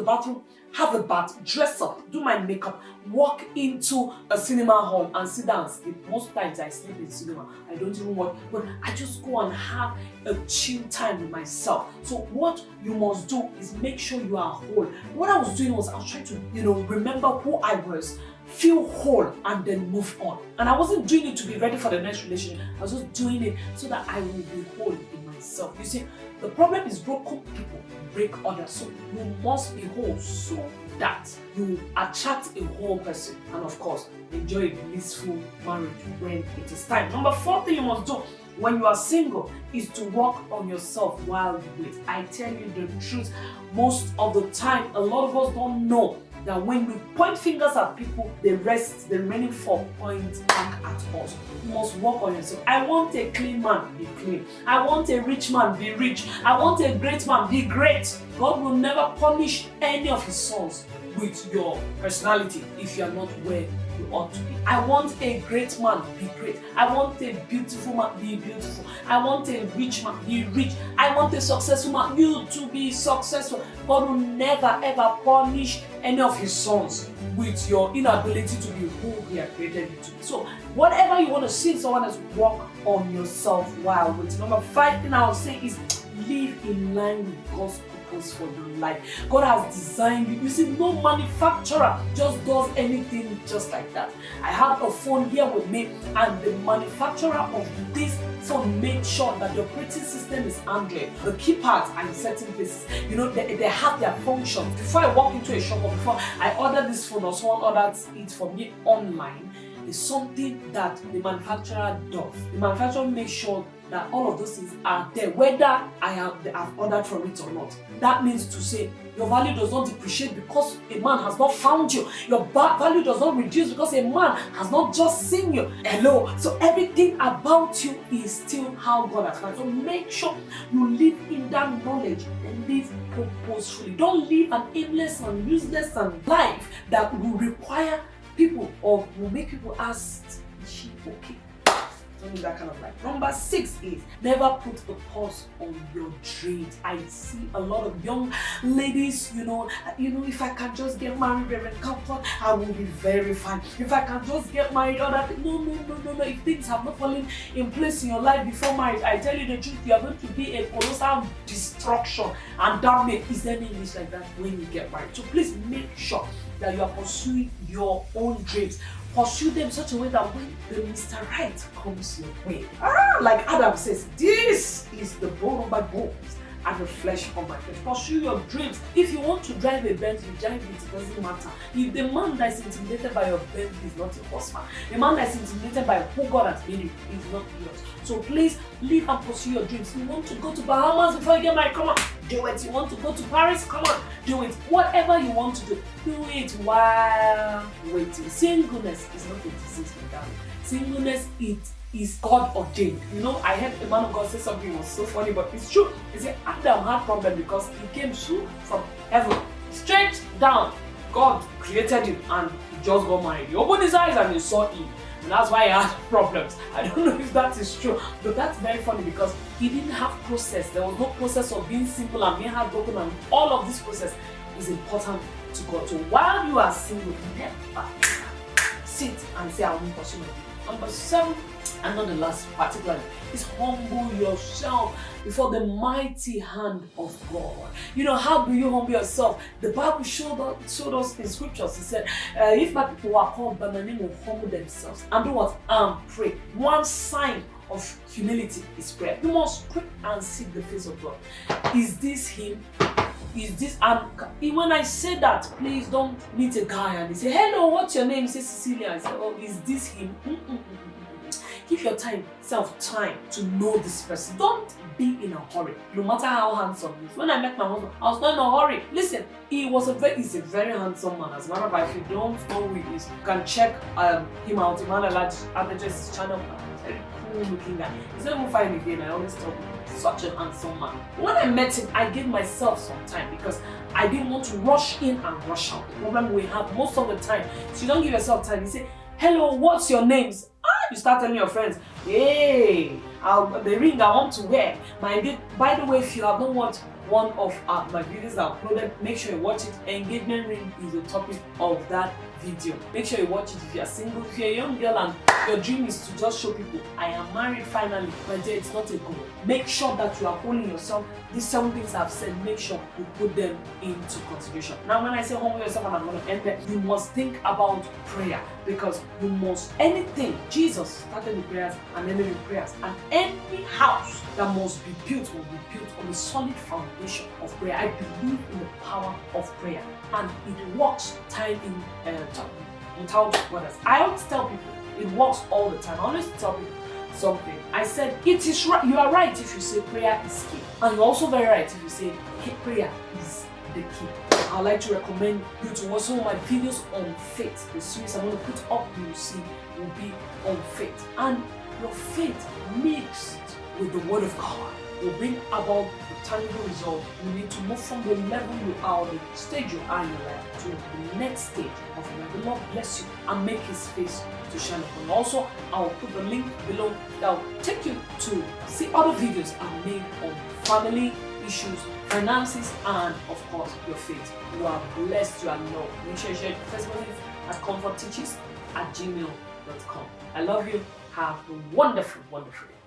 bathroom, have a bath, dress up, do my makeup, walk into a cinema hall and sit down and sleep. Most times I sleep in cinema. I don't even watch, but I just go and have a chill time with myself. So what you must do is make sure you are whole. What I was doing was I was trying to, remember who I was, feel whole, and then move on. And I wasn't doing it to be ready for the next relationship. I was just doing it so that I will be whole in myself. You see, the problem is broken people break others. So you must be whole so that you attract a whole person, and of course enjoy a blissful marriage when it is time. Number 4 thing you must do when you are single is to work on yourself while you wait. I tell you the truth, most of the time a lot of us don't know that when we point fingers at people, the remaining 4 point back at us. You must work on yourself. I want a clean man, be clean. I want a rich man, be rich. I want a great man, be great. God will never punish any of his sons with your personality if you are not where you ought to be. I want a great man, be great. I want a beautiful man, be beautiful. I want a rich man, be rich. I want a successful man, you to be successful. God will never ever punish any of his sons with your inability to be who he has created you to be. So whatever you want to see someone else, work on yourself while waiting. Number 5 thing I will say is live in line with God's purpose for your life. God has designed you. You see, no manufacturer just does anything just like that. I have a phone here with me, and the manufacturer of this phone made sure that the operating system is Android. The keypads are in certain places. They have their functions. Before I walk into a shop or before I order this phone or someone orders it for me online, is something that the manufacturer does. The manufacturer makes sure that all of those things are there, whether I've ordered from it or not. That means to say your value does not depreciate because a man has not found you. Your value does not reduce because a man has not just seen you. Hello. So everything about you is still how God has found. So make sure you live in that knowledge and live purposefully. Don't live an aimless and useless life that will require people or will make people ask, is she okay? Don't need that kind of life. Number 6 is never put a pause on your dreams. I see a lot of young ladies, if I can just get married, Reverend Comfort, I will be very fine. If I can just get married, no. If things have not fallen in place in your life before marriage, I tell you the truth, you are going to be a colossal destruction and damage. Is there any English like that when you get married? So please make sure that you are pursuing your own dreams. Pursue them in such a way that when the Mr. Right comes your way, like Adam says, this is the bone of my bones and the flesh of my flesh. Pursue your dreams. If you want to drive a Bentley, drive it doesn't matter. If the man that is intimidated by your Bentley is not a horseman, the man that is intimidated by who God has made you is not yours. So please live and pursue your dreams. You want to go to Bahamas before you get married? Come on, do it. You want to go to Paris? Come on, do it. Whatever you want to do it while waiting. Singleness is not a disease, my darling. Singleness, it is God ordained. I heard a man of God say something was so funny, but it's true. He said Adam had problem because he came from heaven, straight down. God created him and he just got married. He opened his eyes and he saw Eve. And that's why he had problems. I don't know if that is true, but that's very funny because he didn't have process. There was no process of being simple and being heartbroken, and all of this process is important to God. So while you are single, never sit and say, I won't pursue my dream. Number 7, and not the last particularly, is humble yourself before the mighty hand of God. How do you humble yourself? The Bible showed us in scriptures. It said, if my people are called by my name will humble themselves and do what? Pray. One sign of humility is prayer. You must pray and seek the face of God. Is this him? Is this, when I say that, please don't meet a guy and he say, hello, what's your name? He says Cecilia. I say, oh, is this him? Give yourself time to know this person. Don't be in a hurry, no matter how handsome he is. When I met my husband, I was not in a hurry. Listen, he's a very handsome man. As a matter of fact, if you don't know who he is, you can check him out. Adejoh is his channel. Very cool looking guy. He's not even fine again. I always tell him, such a handsome man. When I met him, I gave myself some time because I didn't want to rush in and rush out. The problem we have most of the time, so you don't give yourself time. You say, hello, what's your names? You start telling your friends, hey, the ring I want to wear. By the way, if you have not one of my videos are uploaded. Make sure you watch it. Engagement ring is the topic of that video. Make sure you watch it. If you are single, if you're a young girl and your dream is to just show people, I am married finally, my dear, it's not a goal. Make sure that you are holding yourself. These 7 things I've said, make sure you put them into consideration. Now, when I say humble yourself, and I'm going to end there, you must think about prayer, because you must, anything, Jesus started with prayers and ended with prayers, and any house that must be built will be built on a solid foundation of prayer. I believe in the power of prayer, and it works time in without others. I always tell people it works all the time. I always tell people something. I said it is right. You are right if you say prayer is key, and you're also very right if you say prayer is the key. I'd like to recommend you to watch some of my videos on faith. The series I'm going to put up, you will see, will be on faith, and your faith mixed with the Word of God will bring about a tangible result. You need to move from the level you are, the stage you are in your life, to the next stage of your life. The Lord bless you and make His face to shine upon you. Also, I will put the link below that will take you to see other videos I've made on family issues, finances, and of course your faith. You are blessed, you are loved. Make sure you share your testimonies at comfortteachers@gmail.com. I love you. Have a wonderful, wonderful day.